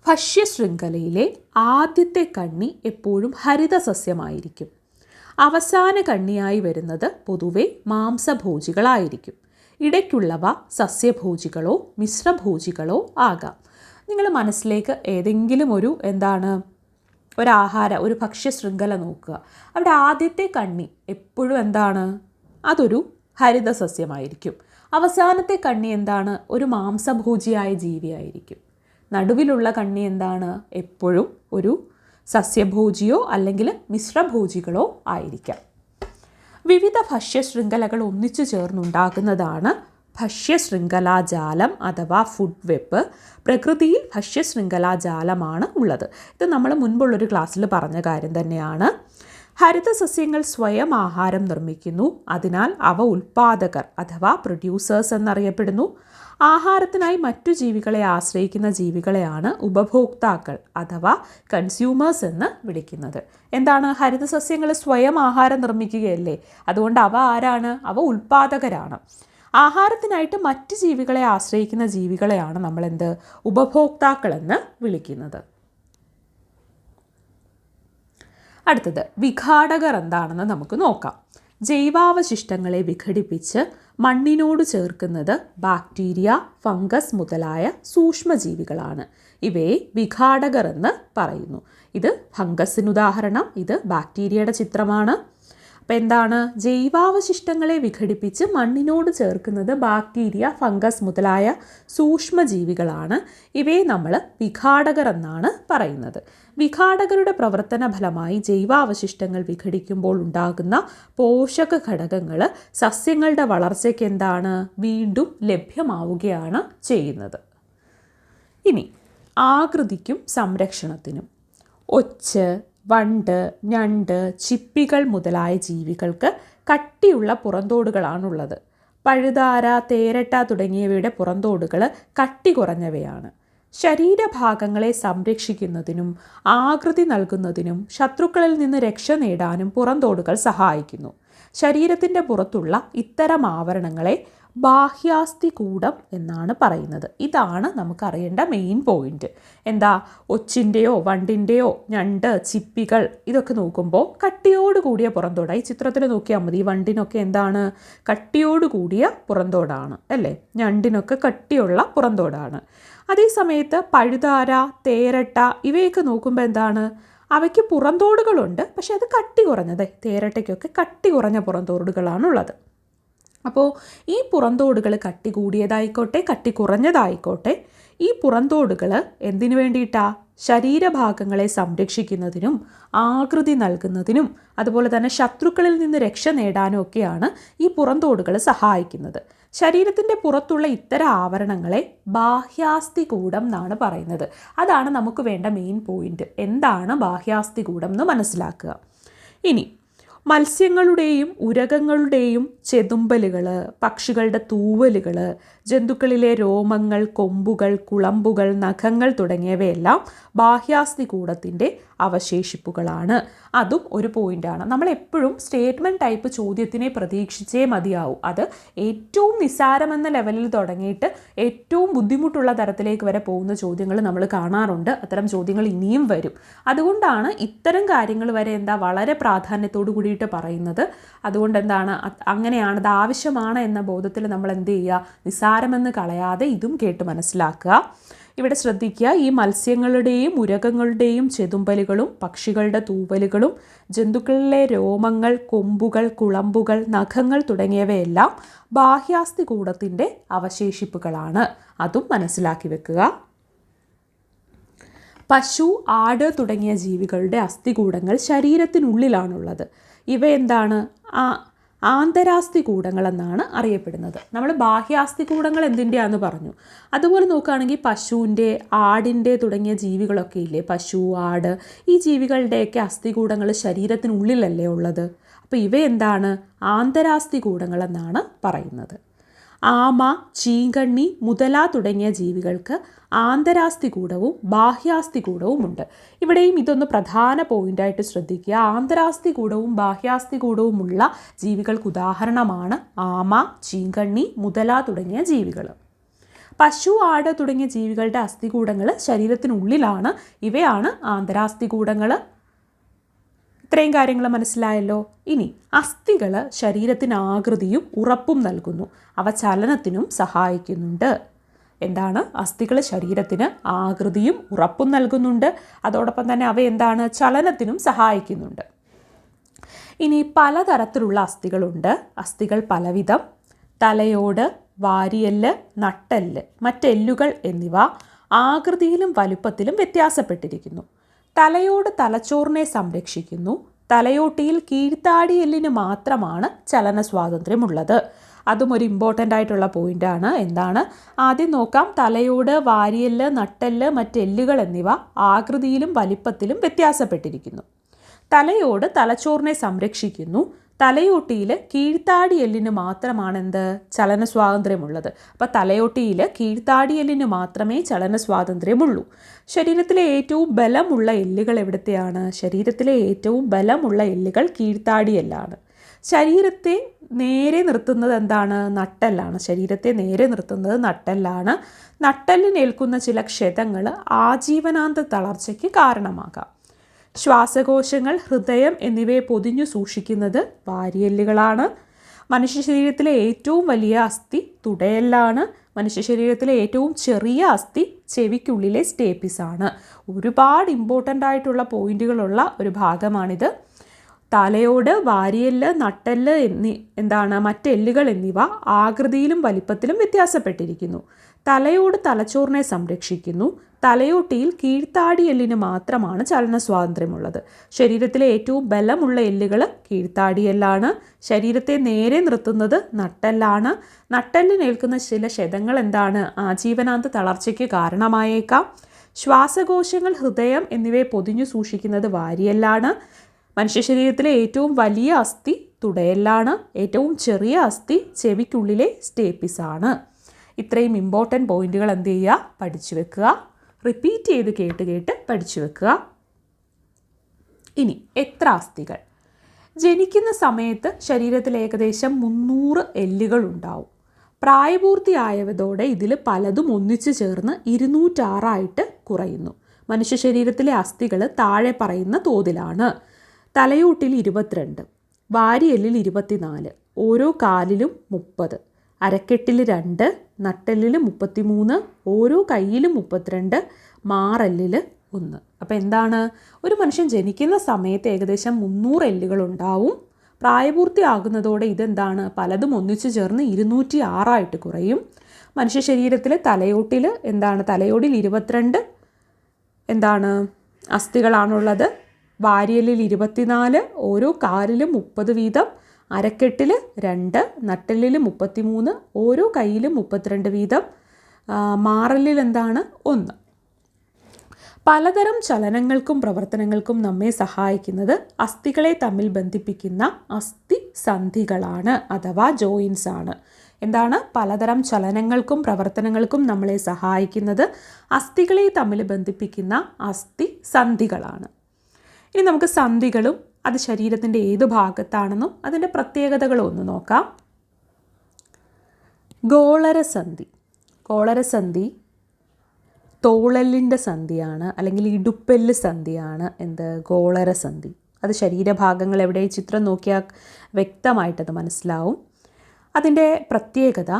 ഭക്ഷ്യശൃംഖലയിലെ ആദ്യത്തെ കണ്ണി എപ്പോഴും ഹരിതസസ്യമായിരിക്കും. അവസാന കണ്ണിയായി വരുന്നത് പൊതുവെ മാംസഭോജികളായിരിക്കും. ഇടയ്ക്കുള്ളവ സസ്യഭോജികളോ മിശ്രഭോജികളോ ആകാം. നിങ്ങൾ മനസ്സിലേക്ക് ഏതെങ്കിലും ഒരു ഒരു ഭക്ഷ്യശൃംഖല നോക്കുക. അവിടെ ആദ്യത്തെ കണ്ണി എപ്പോഴും അതൊരു ഹരിതസസ്യമായിരിക്കും. അവസാനത്തെ കണ്ണി ഒരു മാംസഭോജിയായ ജീവിയായിരിക്കും. നടുവിലുള്ള കണ്ണി എപ്പോഴും ഒരു സസ്യഭോജിയോ അല്ലെങ്കിൽ മിശ്രഭോജികളോ ആയിരിക്കാം. വിവിധ ഭക്ഷ്യശൃംഖലകൾ ഒന്നിച്ചു ചേർന്നുണ്ടാകുന്നതാണ് ഭക്ഷ്യശൃംഖലാജാലം അഥവാ ഫുഡ് വെബ്. പ്രകൃതിയിൽ ഭക്ഷ്യശൃംഖലാജാലമാണ് ഉള്ളത്. ഇത് നമ്മൾ മുൻപുള്ളൊരു ക്ലാസ്സിൽ പറഞ്ഞ കാര്യം തന്നെയാണ്. ഹരിതസസ്യങ്ങൾ സ്വയം ആഹാരം നിർമ്മിക്കുന്നു. അതിനാൽ അവ ഉൽപ്പാദകർ അഥവാ പ്രൊഡ്യൂസേഴ്സ് എന്നറിയപ്പെടുന്നു. ആഹാരത്തിനായി മറ്റു ജീവികളെ ആശ്രയിക്കുന്ന ജീവികളെയാണ് ഉപഭോക്താക്കൾ അഥവാ കൺസ്യൂമേഴ്സ് എന്ന് വിളിക്കുന്നത്. എന്താണ്? ഹരിതസസ്യങ്ങൾ സ്വയം ആഹാരം നിർമ്മിക്കുകയല്ലേ, അതുകൊണ്ട് അവ ആരാണ്? അവ ഉൽപ്പാദകരാണ്. ആഹാരത്തിനായിട്ട് മറ്റ് ജീവികളെ ആശ്രയിക്കുന്ന ജീവികളെയാണ് നമ്മളെന്ത് ഉപഭോക്താക്കളെന്ന് വിളിക്കുന്നത്. അടുത്തത് വിഘാടകർ എന്താണെന്ന് നമുക്ക് നോക്കാം. ജൈവാവശിഷ്ടങ്ങളെ വിഘടിപ്പിച്ച് മണ്ണിനോട് ചേർക്കുന്നത് ബാക്ടീരിയ, ഫംഗസ് മുതലായ സൂക്ഷ്മജീവികളാണ്. ഇവയെ വിഘാടകർ എന്ന് പറയുന്നു. ഇത് ഫംഗസിന് ഉദാഹരണം, ഇത് ബാക്ടീരിയയുടെ ചിത്രമാണ്. അപ്പം എന്താണ്? ജൈവാവശിഷ്ടങ്ങളെ വിഘടിപ്പിച്ച് മണ്ണിനോട് ചേർക്കുന്നത് ബാക്ടീരിയ, ഫംഗസ് മുതലായ സൂക്ഷ്മജീവികളാണ്. ഇവയെ നമ്മൾ വിഘാടകർ എന്നാണ് പറയുന്നത്. വിഘാടകരുടെ പ്രവർത്തന ഫലമായി ജൈവാവശിഷ്ടങ്ങൾ വിഘടിക്കുമ്പോൾ ഉണ്ടാകുന്ന പോഷക ഘടകങ്ങൾ സസ്യങ്ങളുടെ വളർച്ചയ്ക്ക് എന്താണ്? വീണ്ടും ലഭ്യമാവുകയാണ് ചെയ്യുന്നത്. ഇനി ആകൃതിക്കും സംരക്ഷണത്തിനും. ഒച്ച്, വണ്ട്, ഞണ്ട്, ചിപ്പികൾ മുതലായ ജീവികൾക്ക് കട്ടിയുള്ള പുറന്തോടുകളാണുള്ളത്. പഴുതാര, തേരട്ട തുടങ്ങിയവയുടെ പുറന്തോടുകൾ കട്ടി കുറഞ്ഞവയാണ്. ശരീരഭാഗങ്ങളെ സംരക്ഷിക്കുന്നതിനും ആകൃതി നൽകുന്നതിനും ശത്രുക്കളിൽ നിന്ന് രക്ഷ നേടാനും പുറന്തോടുകൾ സഹായിക്കുന്നു. ശരീരത്തിൻ്റെ പുറത്തുള്ള ഇത്തരം ആവരണങ്ങളെ ബാഹ്യാസ്ഥികൂടം എന്നാണ് പറയുന്നത്. ഇതാണ് നമുക്കറിയേണ്ട മെയിൻ പോയിന്റ്. എന്താ? ഒച്ചിൻ്റെയോ വണ്ടിൻ്റെയോ ഞണ്ട്, ചിപ്പികൾ ഇതൊക്കെ നോക്കുമ്പോൾ കട്ടിയോട് കൂടിയ പുറന്തോടാണ്. ഈ ചിത്രത്തിൽ നോക്കിയാൽ മതി. ഈ വണ്ടിനൊക്കെ എന്താണ്? കട്ടിയോട് കൂടിയ പുറന്തോടാണ് അല്ലേ? ഞണ്ടിനൊക്കെ കട്ടിയുള്ള പുറന്തോടാണ്. അതേസമയത്ത് പഴുതാര, തേരട്ട ഇവയൊക്കെ നോക്കുമ്പോൾ എന്താണ്? അവയ്ക്ക് പുറന്തോടുകളുണ്ട്, പക്ഷെ അത് കട്ടി കുറഞ്ഞത്. തേരട്ടയ്ക്കൊക്കെ കട്ടി കുറഞ്ഞ പുറന്തോടുകളാണുള്ളത്. അപ്പോൾ ഈ പുറന്തോടുകൾ കട്ടി കൂടിയതായിക്കോട്ടെ കട്ടി കുറഞ്ഞതായിക്കോട്ടെ, ഈ പുറന്തോടുകൾ എന്തിനു വേണ്ടിയിട്ടാണ്? ശരീരഭാഗങ്ങളെ സംരക്ഷിക്കുന്നതിനും ആകൃതി നൽകുന്നതിനും അതുപോലെ തന്നെ ശത്രുക്കളിൽ നിന്ന് രക്ഷ നേടാനും ഒക്കെയാണ് ഈ പുറന്തോടുകൾ സഹായിക്കുന്നത്. ശരീരത്തിൻ്റെ പുറത്തുള്ള ഇത്തരം ആവരണങ്ങളെ ബാഹ്യാസ്ഥികൂടം എന്നാണ് പറയുന്നത്. അതാണ് നമുക്ക് വേണ്ട മെയിൻ പോയിന്റ്. എന്താണ് ബാഹ്യാസ്ഥികൂടം എന്ന് മനസ്സിലാക്കുക. ഇനി മത്സ്യങ്ങളുടെയും ഉരകങ്ങളുടെയും ചെതുമ്പലുകൾ, പക്ഷികളുടെ തൂവലുകൾ, ജന്തുക്കളിലെ രോമങ്ങൾ, കൊമ്പുകൾ, കുളമ്പുകൾ, നഖങ്ങൾ തുടങ്ങിയവയെല്ലാം ബാഹ്യാസ്ഥികൂടത്തിൻ്റെ അവശേഷിപ്പുകളാണ്. അതും ഒരു പോയിൻ്റാണ്. നമ്മളെപ്പോഴും സ്റ്റേറ്റ്മെൻറ്റ് ടൈപ്പ് ചോദ്യത്തിനെ പ്രതീക്ഷിച്ചേ മതിയാവും. അത് ഏറ്റവും നിസ്സാരമെന്ന ലെവലിൽ തുടങ്ങിയിട്ട് ഏറ്റവും ബുദ്ധിമുട്ടുള്ള തരത്തിലേക്ക് വരെ പോകുന്ന ചോദ്യങ്ങൾ നമ്മൾ കാണാറുണ്ട്. അത്തരം ചോദ്യങ്ങൾ ഇനിയും വരും. അതുകൊണ്ടാണ് ഇത്തരം കാര്യങ്ങൾ വരെ വളരെ പ്രാധാന്യത്തോടു കൂടിയിട്ട് പറയുന്നത്. അതുകൊണ്ട് അങ്ങനെയാണ്, അത് ആവശ്യമാണ് എന്ന ബോധത്തിൽ നമ്മൾ എന്ത് ചെയ്യുക? നിസ്സാരമെന്ന് കളയാതെ ഇതും കേട്ട് മനസ്സിലാക്കുക. ഇവിടെ ശ്രദ്ധിക്കുക, ഈ മത്സ്യങ്ങളുടെയും ഉരകങ്ങളുടെയും ചെതുമ്പലുകളും പക്ഷികളുടെ തൂവലുകളും ജന്തുക്കളിലെ രോമങ്ങൾ, കൊമ്പുകൾ, കുളമ്പുകൾ, നഖങ്ങൾ തുടങ്ങിയവയെല്ലാം ബാഹ്യാസ്ഥികൂടത്തിൻ്റെ അവശേഷിപ്പുകളാണ്. അതും മനസ്സിലാക്കി വെക്കുക. പശു, ആട് തുടങ്ങിയ ജീവികളുടെ അസ്ഥികൂടങ്ങൾ ശരീരത്തിനുള്ളിലാണുള്ളത്. ഇവ എന്താണ്? ആന്തരാസ്ഥികൂടങ്ങൾ എന്നാണ് അറിയപ്പെടുന്നത്. നമ്മൾ ബാഹ്യാസ്ഥികൂടങ്ങൾ എന്തിൻ്റെയാണെന്ന് പറഞ്ഞു. അതുപോലെ നോക്കുകയാണെങ്കിൽ പശുവിൻ്റെ, ആടിൻ്റെ തുടങ്ങിയ ജീവികളൊക്കെ ഇല്ലേ, പശു, ആട്, ഈ ജീവികളുടെയൊക്കെ അസ്ഥികൂടങ്ങൾ ശരീരത്തിനുള്ളിലല്ലേ ഉള്ളത്. അപ്പോൾ ഇവ എന്താണ്? ആന്തരാസ്ഥികൂടങ്ങൾ എന്നാണ് പറയുന്നത്. ആമ, ചീങ്കണ്ണി, മുതല തുടങ്ങിയ ജീവികൾക്ക് ആന്തരാസ്ഥികൂടവും ബാഹ്യാസ്ഥികൂടവും ഉണ്ട്. ഇവിടെയും ഇതൊന്ന് പ്രധാന പോയിൻ്റായിട്ട് ശ്രദ്ധിക്കുക. ആന്തരാസ്ഥികൂടവും ബാഹ്യാസ്ഥികൂടവുമുള്ള ജീവികൾക്ക് ഉദാഹരണമാണ് ആമ, ചീങ്കണ്ണി, മുതല തുടങ്ങിയ ജീവികൾ. പശു, ആട് തുടങ്ങിയ ജീവികളുടെ അസ്ഥികൂടങ്ങൾ ശരീരത്തിനുള്ളിലാണ്. ഇവയാണ് ആന്തരാസ്ഥികൂടങ്ങൾ. ഇത്രയും കാര്യങ്ങൾ മനസ്സിലായല്ലോ. ഇനി അസ്ഥികൾ ശരീരത്തിന് ആകൃതിയും ഉറപ്പും നൽകുന്നു. അവ ചലനത്തിനും സഹായിക്കുന്നുണ്ട്. എന്താണ്? അസ്ഥികൾ ശരീരത്തിന് ആകൃതിയും ഉറപ്പും നൽകുന്നുണ്ട്. അതോടൊപ്പം തന്നെ അവ എന്താണ്? ചലനത്തിനും സഹായിക്കുന്നുണ്ട്. ഇനി പലതരത്തിലുള്ള അസ്ഥികളുണ്ട്. അസ്ഥികൾ പലവിധം. തലയോട്, വാരിയെല്ല്, നട്ടെല്ല്, മറ്റെല്ലുകൾ എന്നിവ ആകൃതിയിലും വലുപ്പത്തിലും വ്യത്യാസപ്പെട്ടിരിക്കുന്നു. തലയോട് തലച്ചോറിനെ സംരക്ഷിക്കുന്നു. തലയോട്ടിയിൽ കീഴ്ത്താടിയെല്ലിന് മാത്രമാണ് ചലന സ്വാതന്ത്ര്യമുള്ളത്. അതും ഒരു ഇമ്പോർട്ടൻ്റ് ആയിട്ടുള്ള പോയിൻ്റാണ്. എന്താണ്? ആദ്യം നോക്കാം. തലയോട്, വാരിയെല്ല്, നട്ടെല്ല്, മറ്റെല്ലുകൾ എന്നിവ ആകൃതിയിലും വലിപ്പത്തിലും വ്യത്യാസപ്പെട്ടിരിക്കുന്നു. തലയോട് തലച്ചോറിനെ സംരക്ഷിക്കുന്നു. തലയോട്ടിയിൽ കീഴ്ത്താടി എല്ലിന് മാത്രമാണ് എന്ത് ചലന സ്വാതന്ത്ര്യമുള്ളത്. അപ്പോൾ തലയോട്ടിയിൽ കീഴ്ത്താടി എല്ലിന് മാത്രമേ ചലന സ്വാതന്ത്ര്യമുള്ളൂ. ശരീരത്തിലെ ഏറ്റവും ബലമുള്ള എല്ലുകൾ എവിടത്തെയാണ്? ശരീരത്തിലെ ഏറ്റവും ബലമുള്ള എല്ലുകൾ കീഴ്ത്താടി എല്ലാണ്. ശരീരത്തെ നേരെ നിർത്തുന്നത് എന്താണ്? നട്ടെല്ലാണ്. ശരീരത്തെ നേരെ നിർത്തുന്നത് നട്ടെല്ലാണ്. നട്ടെല്ലിനേൽക്കുന്ന ചില ക്ഷതങ്ങൾ ആജീവനാന്ത തളർച്ചയ്ക്ക് കാരണമാകാം. ശ്വാസകോശങ്ങൾ, ഹൃദയം എന്നിവയെ പൊതിഞ്ഞു സൂക്ഷിക്കുന്നത് വാരിയെല്ലുകളാണ്. മനുഷ്യ ശരീരത്തിലെ ഏറ്റവും വലിയ അസ്ഥി തുടയെല്ലാണ്. മനുഷ്യ ശരീരത്തിലെ ഏറ്റവും ചെറിയ അസ്ഥി ചെവിക്കുള്ളിലെ സ്റ്റേപ്പിസ് ആണ്. ഒരുപാട് ഇമ്പോർട്ടൻ്റ് ആയിട്ടുള്ള പോയിന്റുകളുള്ള ഒരു ഭാഗമാണിത്. തലയോട്, വാരിയെല്ല്, നട്ടെല്ല് മറ്റെല്ലുകൾ എന്നിവ ആകൃതിയിലും വലിപ്പത്തിലും വ്യത്യാസപ്പെട്ടിരിക്കുന്നു. തലയോട് തലച്ചോറിനെ സംരക്ഷിക്കുന്നു. തലയോട്ടിയിൽ കീഴ്ത്താടി എല്ലിന് മാത്രമാണ് ചലന സ്വാതന്ത്ര്യമുള്ളത്. ശരീരത്തിലെ ഏറ്റവും ബലമുള്ള എല്ലുകൾ കീഴ്ത്താടിയെല്ലാണ്. ശരീരത്തെ നേരെ നിർത്തുന്നത് നട്ടെല്ലാണ്. നട്ടെല്ലിനേൽക്കുന്ന ചില ക്ഷതങ്ങൾ ആജീവനാന്ത തളർച്ചയ്ക്ക് കാരണമായേക്കാം. ശ്വാസകോശങ്ങൾ, ഹൃദയം എന്നിവയെ പൊതിഞ്ഞു സൂക്ഷിക്കുന്നത് വാരിയെല്ലാണ്. മനുഷ്യ ശരീരത്തിലെ ഏറ്റവും വലിയ അസ്ഥി തുടയെല്ലാണ്. ഏറ്റവും ചെറിയ അസ്ഥി ചെവിക്കുള്ളിലെ സ്റ്റേപ്പിസ് ആണ്. ഇത്രയും ഇമ്പോർട്ടൻ്റ് പോയിന്റുകൾ പഠിച്ചു വെക്കുക. റിപ്പീറ്റ് ചെയ്ത് കേട്ട് പഠിച്ചു വെക്കുക. ഇനി എത്ര അസ്ഥികൾ? ജനിക്കുന്ന സമയത്ത് ശരീരത്തിൽ ഏകദേശം 300 എല്ലുകൾ ഉണ്ടാവും. പ്രായപൂർത്തിയായതോടെ ഇതിൽ പലതും ഒന്നിച്ചു ചേർന്ന് 206 കുറയുന്നു. മനുഷ്യ ശരീരത്തിലെ അസ്ഥികൾ താഴെ പറയുന്ന തോതിലാണ്. തലയോട്ടിൽ 22, വാരിയെല്ലിൽ 24, ഓരോ കാലിലും 30, അരക്കെട്ടിൽ 2, നട്ടെല്ലിൽ 33, ഓരോ കൈയിലും 32, മാറല്ലിൽ 1. അപ്പോൾ ഒരു മനുഷ്യൻ ജനിക്കുന്ന സമയത്ത് ഏകദേശം 300 എല്ലുകൾ ഉണ്ടാവും. പ്രായപൂർത്തിയാകുന്നതോടെ പലതും ഒന്നിച്ചു ചേർന്ന് 206 കുറയും. മനുഷ്യ ശരീരത്തിലെ തലയോട്ടിൽ തലയോടിൽ 22 അസ്ഥികളാണുള്ളത്. വാരിയെല്ലിൽ 24, ഓരോ കാലിലും 30 വീതം, അരക്കെട്ടിൽ 2, നട്ടെല്ലിൽ 33, ഓരോ കൈയിലും 32 വീതം, മാറല്ലിൽ 1. പലതരം ചലനങ്ങൾക്കും പ്രവർത്തനങ്ങൾക്കും നമ്മെ സഹായിക്കുന്നത് അസ്ഥികളെ തമ്മിൽ ബന്ധിപ്പിക്കുന്ന അസ്ഥി സന്ധികളാണ്, അഥവാ ജോയിൻസ് ആണ്. പലതരം ചലനങ്ങൾക്കും പ്രവർത്തനങ്ങൾക്കും നമ്മളെ സഹായിക്കുന്നത് അസ്ഥികളെ തമ്മിൽ ബന്ധിപ്പിക്കുന്ന അസ്ഥി സന്ധികളാണ്. ഇനി നമുക്ക് സന്ധികളും അത് ശരീരത്തിൻ്റെ ഏത് ഭാഗത്താണെന്നും അതിൻ്റെ പ്രത്യേകതകളും ഒന്ന് നോക്കാം. ഗോളരസന്ധി. ഗോളരസന്ധി തോളെല്ലിൻ്റെ സന്ധിയാണ്, അല്ലെങ്കിൽ ഇടുപ്പെല്ല് സന്ധിയാണ്. ഗോളരസന്ധി. അത് ശരീരഭാഗങ്ങൾ എവിടെ ചിത്രം നോക്കിയാൽ വ്യക്തമായിട്ടത് മനസ്സിലാവും. അതിൻ്റെ പ്രത്യേകത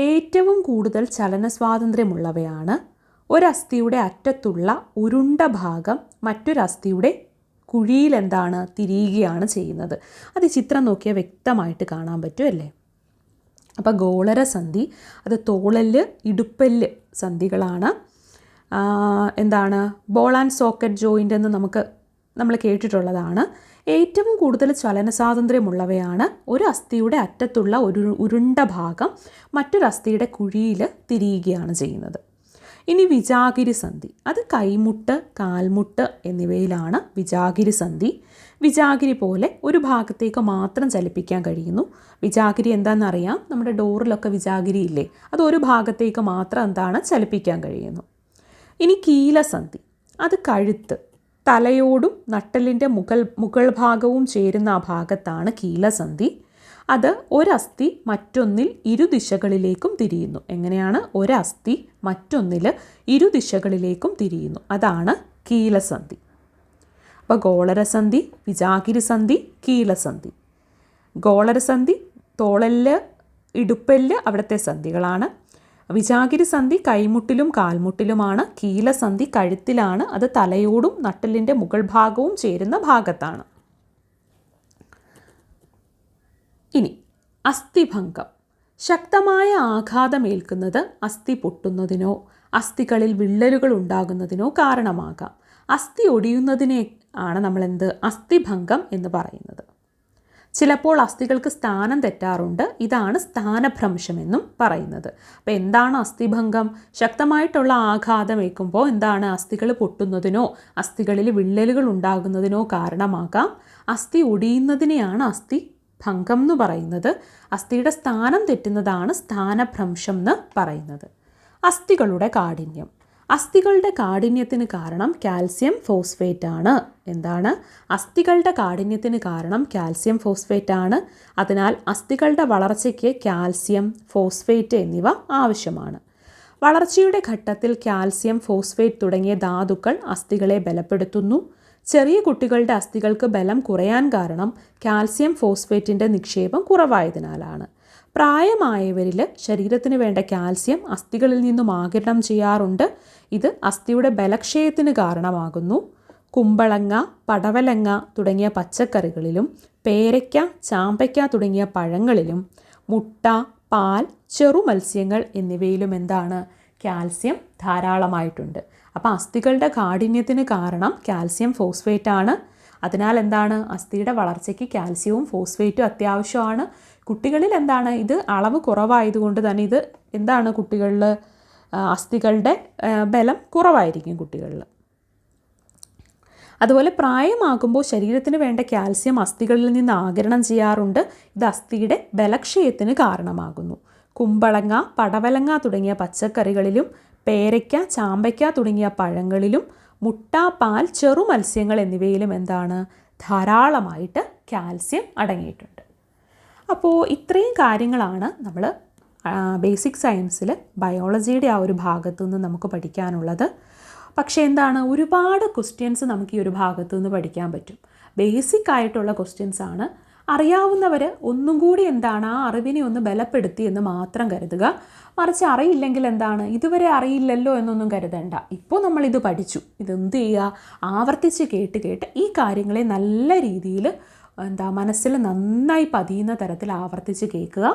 ഏറ്റവും കൂടുതൽ ചലന സ്വാതന്ത്ര്യമുള്ളവയാണ്. ഒരസ്ഥിയുടെ അറ്റത്തുള്ള ഉരുണ്ട ഭാഗം മറ്റൊരസ്ഥിയുടെ കുഴിയിൽ തിരിയുകയാണ് ചെയ്യുന്നത്. അത് ചിത്രം നോക്കിയാൽ വ്യക്തമായിട്ട് കാണാൻ പറ്റുമല്ലേ? അപ്പോൾ ഗോളരസന്ധി അത് തോളെല്ല്, ഇടുപ്പെല്ല് സന്ധികളാണ്. ബോൾ ആൻഡ് സോക്കറ്റ് ജോയിൻ്റ് എന്ന് നമ്മൾ കേട്ടിട്ടുള്ളതാണ്. ഏറ്റവും കൂടുതൽ ചലന സ്വാതന്ത്ര്യമുള്ളവയാണ്. ഒരു അസ്ഥിയുടെ അറ്റത്തുള്ള ഒരു ഉരുണ്ട ഭാഗം മറ്റൊരസ്ഥിയുടെ കുഴിയിൽ തിരിയുകയാണ് ചെയ്യുന്നത്. ഇനി വിജാഗിരി സന്ധി. അത് കൈമുട്ട്, കാൽമുട്ട് എന്നിവയിലാണ് വിജാഗിരി സന്ധി. വിജാഗിരി പോലെ ഒരു ഭാഗത്തേക്ക് മാത്രം ചലിപ്പിക്കാൻ കഴിയുന്നു. വിജാഗിരി എന്താണെന്നറിയാം, നമ്മുടെ ഡോറിലൊക്കെ വിജാഗിരി ഇല്ലേ, അത് ഒരു ഭാഗത്തേക്ക് മാത്രം ചലിപ്പിക്കാൻ കഴിയുന്നു. ഇനി കീലസന്ധി. അത് കഴുത്ത്, തലയോടും നട്ടെല്ലിൻ്റെ മുകൾ ഭാഗവും ചേരുന്ന ആ ഭാഗത്താണ് കീലസന്ധി. അത് ഒരസ്ഥി മറ്റൊന്നിൽ ഇരുദിശകളിലേക്കും തിരിയുന്നു. എങ്ങനെയാണ്? ഒരസ്ഥി മറ്റൊന്നിൽ ഇരുദിശകളിലേക്കും തിരിയുന്നു. അതാണ് കീലസന്ധി. അപ്പോൾ ഗോളരസന്ധി, വിജാഗിരി സന്ധി, കീലസന്ധി. ഗോളരസന്ധി തോളെല്ല്, ഇടുപ്പെല്ല് അവിടുത്തെ സന്ധികളാണ്. വിജാഗിരി സന്ധി കൈമുട്ടിലും കാൽമുട്ടിലുമാണ്. കീലസന്ധി കഴുത്തിലാണ്. അത് തലയോടും നട്ടെല്ലിൻ്റെ മുകൾ ഭാഗവും ചേരുന്ന ഭാഗത്താണ്. ഇനി അസ്ഥിഭംഗം. ശക്തമായ ആഘാതമേൽക്കുന്നത് അസ്ഥി പൊട്ടുന്നതിനോ അസ്ഥികളിൽ വിള്ളലുകൾ ഉണ്ടാകുന്നതിനോ കാരണമാകാം. അസ്ഥി ഒടിയുന്നതിനെ ആണ് നമ്മൾ അസ്ഥിഭംഗം എന്ന് പറയുന്നത്. ചിലപ്പോൾ അസ്ഥികൾക്ക് സ്ഥാനം തെറ്റാറുണ്ട്. ഇതാണ് സ്ഥാനഭ്രംശമെന്നും പറയുന്നത്. അപ്പോൾ എന്താണ് അസ്ഥിഭംഗം? ശക്തമായിട്ടുള്ള ആഘാതം ഏൽക്കുമ്പോൾ എന്താണ് അസ്ഥികൾ പൊട്ടുന്നതിനോ അസ്ഥികളിൽ വിള്ളലുകൾ ഉണ്ടാകുന്നതിനോ കാരണമാകാം. അസ്ഥി ഒടിയുന്നതിനെയാണ് അസ്ഥി ഭംഗം എന്ന് പറയുന്നത്. അസ്ഥിയുടെ സ്ഥാനം തെറ്റുന്നതാണ് സ്ഥാനഭ്രംശം എന്ന് പറയുന്നത്. അസ്ഥികളുടെ കാഠിന്യം. അസ്ഥികളുടെ കാഠിന്യത്തിന് കാരണം കാൽസ്യം ഫോസ്ഫേറ്റ് ആണ്. എന്താണ്? അസ്ഥികളുടെ കാഠിന്യത്തിന് കാരണം കാൽസ്യം ഫോസ്ഫേറ്റ് ആണ്. അതിനാൽ അസ്ഥികളുടെ വളർച്ചയ്ക്ക് കാൽസ്യം, ഫോസ്ഫേറ്റ് എന്നിവ ആവശ്യമാണ്. വളർച്ചയുടെ ഘട്ടത്തിൽ കാൽസ്യം, ഫോസ്ഫേറ്റ് തുടങ്ങിയ ധാതുക്കൾ അസ്ഥികളെ ബലപ്പെടുത്തുന്നു. ചെറിയ കുട്ടികളുടെ അസ്ഥികൾക്ക് ബലം കുറയാൻ കാരണം കാൽസ്യം ഫോസ്ഫേറ്റിൻ്റെ നിക്ഷേപം കുറവായതിനാലാണ്. പ്രായമായവരിൽ ശരീരത്തിന് വേണ്ട കാൽസ്യം അസ്ഥികളിൽ നിന്നും ആഗിരണം ചെയ്യാറുണ്ട്. ഇത് അസ്ഥിയുടെ ബലക്ഷയത്തിന് കാരണമാകുന്നു. കുമ്പളങ്ങ, പടവലങ്ങ തുടങ്ങിയ പച്ചക്കറികളിലും പേരയ്ക്ക, ചാമ്പയ്ക്ക തുടങ്ങിയ പഴങ്ങളിലും മുട്ട, പാൽ, ചെറു മത്സ്യങ്ങൾ എന്നിവയിലും എന്താണ്? കാൽസ്യം ധാരാളമായിട്ടുണ്ട്. അപ്പോൾ അസ്ഥികളുടെ കാഠിന്യത്തിന് കാരണം കാൽസ്യം ഫോസ്ഫേറ്റ് ആണ്. അതിനാൽ എന്താണ്? അസ്ഥിയുടെ വളർച്ചയ്ക്ക് കാൽസ്യവും ഫോസ്ഫേറ്റും അത്യാവശ്യമാണ്. കുട്ടികളിൽ എന്താണ്? ഇത് അളവ് കുറവായതുകൊണ്ട് തന്നെ ഇത് എന്താണ്? കുട്ടികളിൽ അസ്ഥികളുടെ ബലം കുറവായിരിക്കും കുട്ടികളിൽ. അതുപോലെ പ്രായമാകുമ്പോൾ ശരീരത്തിന് വേണ്ട കാൽസ്യം അസ്ഥികളിൽ നിന്ന് ആഗിരണം ചെയ്യാറുണ്ട്. ഇത് അസ്ഥിയുടെ ബലക്ഷയത്തിന് കാരണമാകുന്നു. കുമ്പളങ്ങ, പടവലങ്ങ തുടങ്ങിയ പച്ചക്കറികളിലും പേരയ്ക്ക, ചാമ്പയ്ക്ക തുടങ്ങിയ പഴങ്ങളിലും മുട്ട, പാൽ, ചെറു മത്സ്യങ്ങൾ എന്നിവയിലും എന്താണ്? ധാരാളമായിട്ട് കാൽസ്യം അടങ്ങിയിട്ടുണ്ട്. അപ്പോൾ ഇത്രയും കാര്യങ്ങളാണ് നമ്മൾ ബേസിക് സയൻസിൽ ബയോളജിയുടെ ആ ഒരു ഭാഗത്തു നിന്ന് നമുക്ക് പഠിക്കാനുള്ളത്. പക്ഷേ എന്താണ്? ഒരുപാട് ക്വസ്റ്റ്യൻസ് നമുക്ക് ഈ ഒരു ഭാഗത്തു നിന്ന് പഠിക്കാൻ പറ്റും. ബേസിക് ആയിട്ടുള്ള ക്വസ്റ്റ്യൻസ് ആണ്. അറിയാവുന്നവർ ഒന്നും കൂടി എന്താണ് ആ അറിവിനെ ഒന്ന് ബലപ്പെടുത്തി എന്ന് മാത്രം കരുതുക. മറിച്ച് അറിയില്ലെങ്കിൽ എന്താണ്? ഇതുവരെ അറിയില്ലല്ലോ എന്നൊന്നും കരുതണ്ട. ഇപ്പോൾ നമ്മളിത് പഠിച്ചു, ഇതെന്ത് ചെയ്യുക? ആവർത്തിച്ച് കേട്ട് ഈ കാര്യങ്ങളെ നല്ല രീതിയിൽ മനസ്സിൽ നന്നായി പതിയുന്ന തരത്തിൽ ആവർത്തിച്ച് കേൾക്കുക.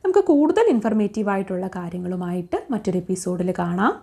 നമുക്ക് കൂടുതൽ ഇൻഫർമേറ്റീവായിട്ടുള്ള കാര്യങ്ങളുമായിട്ട് മറ്റൊരു എപ്പിസോഡിൽ കാണാം.